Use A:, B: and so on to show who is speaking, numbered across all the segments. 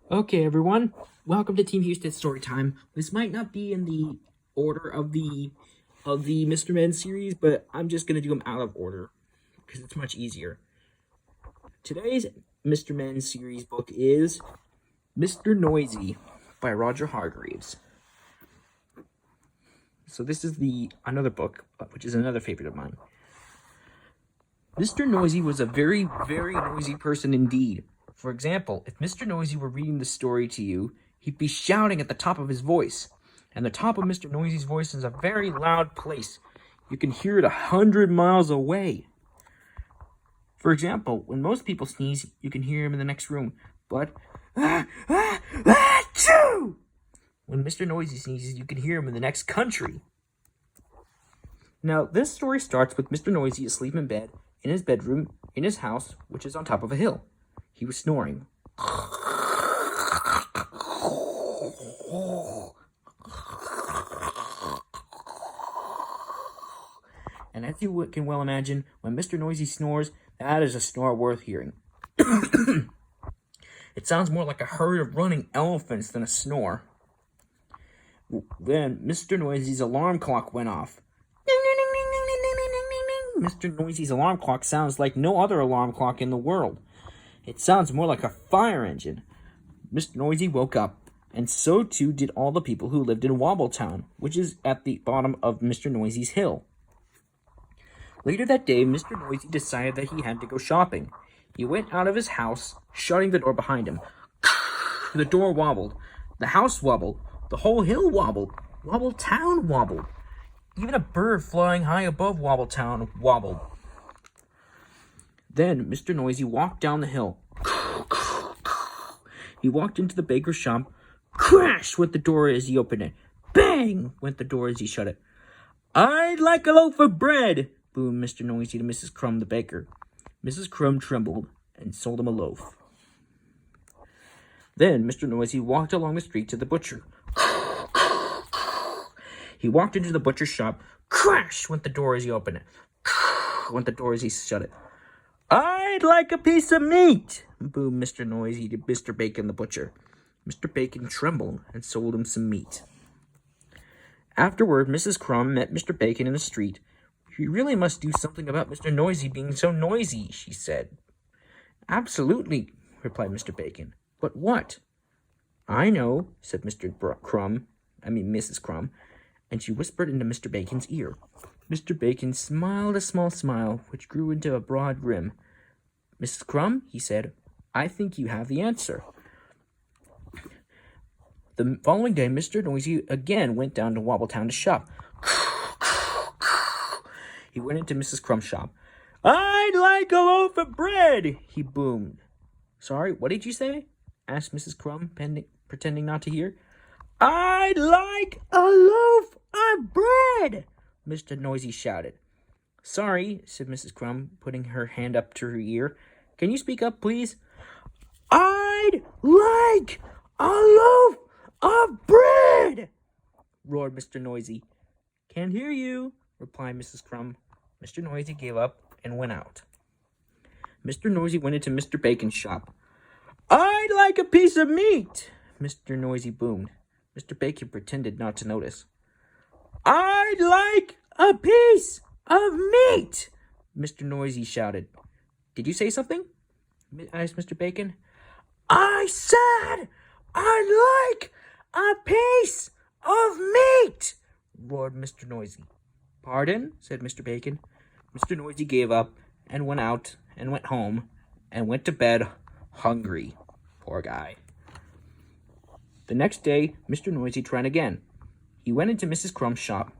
A: Okay, everyone, welcome to Team Houston Story Time. This might not be in the order of the Mr. Men series, but I'm just gonna do them out of order because it's much easier. Today's Mr. Men series book is Mr. Noisy by Roger Hargreaves. So this is another book, which is another favorite of mine. Mr. Noisy was a very, very noisy person indeed. For example, if Mr. Noisy were reading the story to you, he'd be shouting at the top of his voice. And the top of Mr. Noisy's voice is a very loud place. You can hear it 100 miles away. For example, when most people sneeze, you can hear him in the next room. But, achoo! When Mr. Noisy sneezes, you can hear him in the next country. Now, this story starts with Mr. Noisy asleep in bed, in his bedroom, in his house, which is on top of a hill. He was snoring. And as you can well imagine, when Mr. Noisy snores, that is a snore worth hearing. It sounds more like a herd of running elephants than a snore. Then Mr. Noisy's alarm clock went off. Ding, ding, ding, ding, ding, ding, ding, ding, ding, ding. Mr. Noisy's alarm clock sounds like no other alarm clock in the world. It sounds more like a fire engine. Mr. Noisy woke up, and so too did all the people who lived in Wobbletown, which is at the bottom of Mr. Noisy's hill. Later that day, Mr. Noisy decided that he had to go shopping. He went out of his house, shutting the door behind him. The door wobbled. The house wobbled. The whole hill wobbled. Wobbletown wobbled. Even a bird flying high above Wobbletown wobbled. Then Mr. Noisy walked down the hill. He walked into the baker's shop. Crash went the door as he opened it. Bang went the door as he shut it. I'd like a loaf of bread, boomed Mr. Noisy to Mrs. Crumb the baker. Mrs. Crumb trembled and sold him a loaf. Then Mr. Noisy walked along the street to the butcher. He walked into the butcher's shop. Crash went the door as he opened it. Went the door as he shut it. I'd like a piece of meat, boomed Mr. Noisy to Mr. Bacon the butcher. Mr. Bacon trembled and sold him some meat. Afterward, Mrs. Crumb met Mr. Bacon in the street. We really must do something about Mr. Noisy being so noisy, she said. Absolutely, replied Mr. Bacon. But what? I know, said Mrs. Crumb, and she whispered into Mr. Bacon's ear. Mr. Bacon smiled a small smile, which grew into a broad grin. Mrs. Crumb, he said, I think you have the answer. The following day, Mr. Noisy again went down to Wobbletown to shop. He went into Mrs. Crumb's shop. I'd like a loaf of bread, he boomed. Sorry, what did you say? Asked Mrs. Crumb, pretending not to hear. I'd like a loaf of bread, Mr. Noisy shouted. Sorry, said Mrs. Crumb, putting her hand up to her ear. Can you speak up, please? I'd like a loaf of bread, roared Mr. Noisy. Can't hear you, replied Mrs. Crumb. Mr. Noisy gave up and went out. Mr. Noisy went into Mr. Bacon's shop. I'd like a piece of meat, Mr. Noisy boomed. Mr. Bacon pretended not to notice. I'd like a piece of meat, Mr. Noisy shouted. Did you say something? Asked Mr. Bacon. I said I'd like a piece of meat, roared Mr. Noisy. Pardon? Said Mr. Bacon. Mr. Noisy gave up and went out and went home and went to bed hungry. Poor guy. The next day, Mr. Noisy tried again. He went into Mrs. Crumb's shop.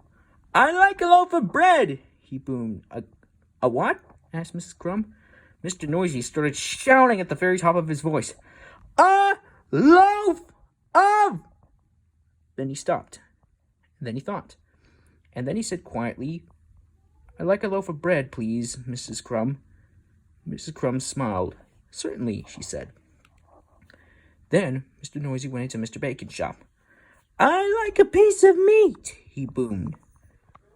A: I'd like a loaf of bread, he boomed. A what? Asked Mrs. Crumb. Mr. Noisy started shouting at the very top of his voice. A loaf of... Then he stopped. And then he thought. And then he said quietly, I'd like a loaf of bread, please, Mrs. Crumb. Mrs. Crumb smiled. Certainly, she said. Then Mr. Noisy went into Mr. Bacon's shop. I'd like a piece of meat, he boomed.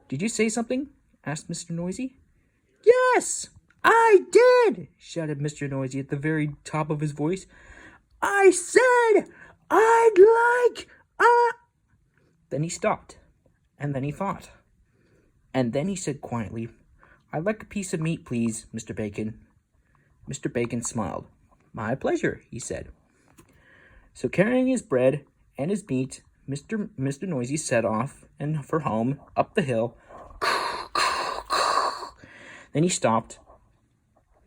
A: Did you say something? Asked Mr. Noisy. Yes, I did, shouted Mr. Noisy at the very top of his voice. I said I'd like a... Then he stopped, and then he thought. And then he said quietly, I'd like a piece of meat, please, Mr. Bacon. Mr. Bacon smiled. My pleasure, he said. So carrying his bread and his meat, Mr. Noisy set off and for home, up the hill. Then he stopped.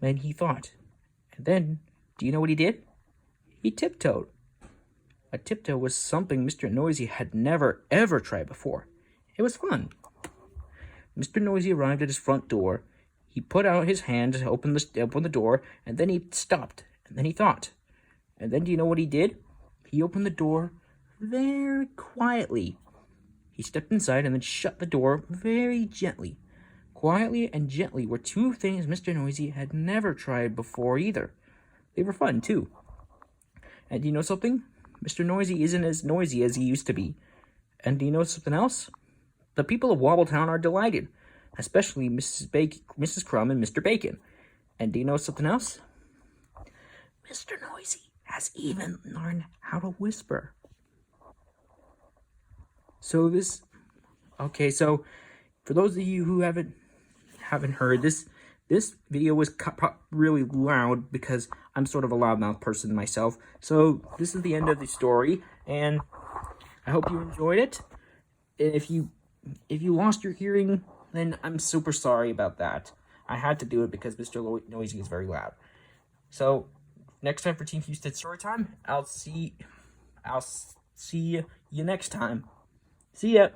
A: Then he thought. And then, do you know what he did? He tiptoed. A tiptoe was something Mr. Noisy had never, ever tried before. It was fun. Mr. Noisy arrived at his front door. He put out his hand to open the door, and then he stopped. And then he thought. And then do you know what he did? He opened the door very quietly. He stepped inside and then shut the door very gently. Quietly and gently were two things Mr. Noisy had never tried before either. They were fun, too. And do you know something? Mr. Noisy isn't as noisy as he used to be. And do you know something else? The people of Wobbletown are delighted, especially Mrs. Crumb and Mr. Bacon. And do you know something else? Mr. Noisy has even learned how to whisper. So for those of you who haven't heard this video was really loud because I'm sort of a loudmouth person myself. So this is the end of the story, and I hope you enjoyed it. And if you lost your hearing, then I'm super sorry about that. I had to do it because Mr. Noisy is very loud. So next time for Team Houston Storytime, I'll see you next time. See ya.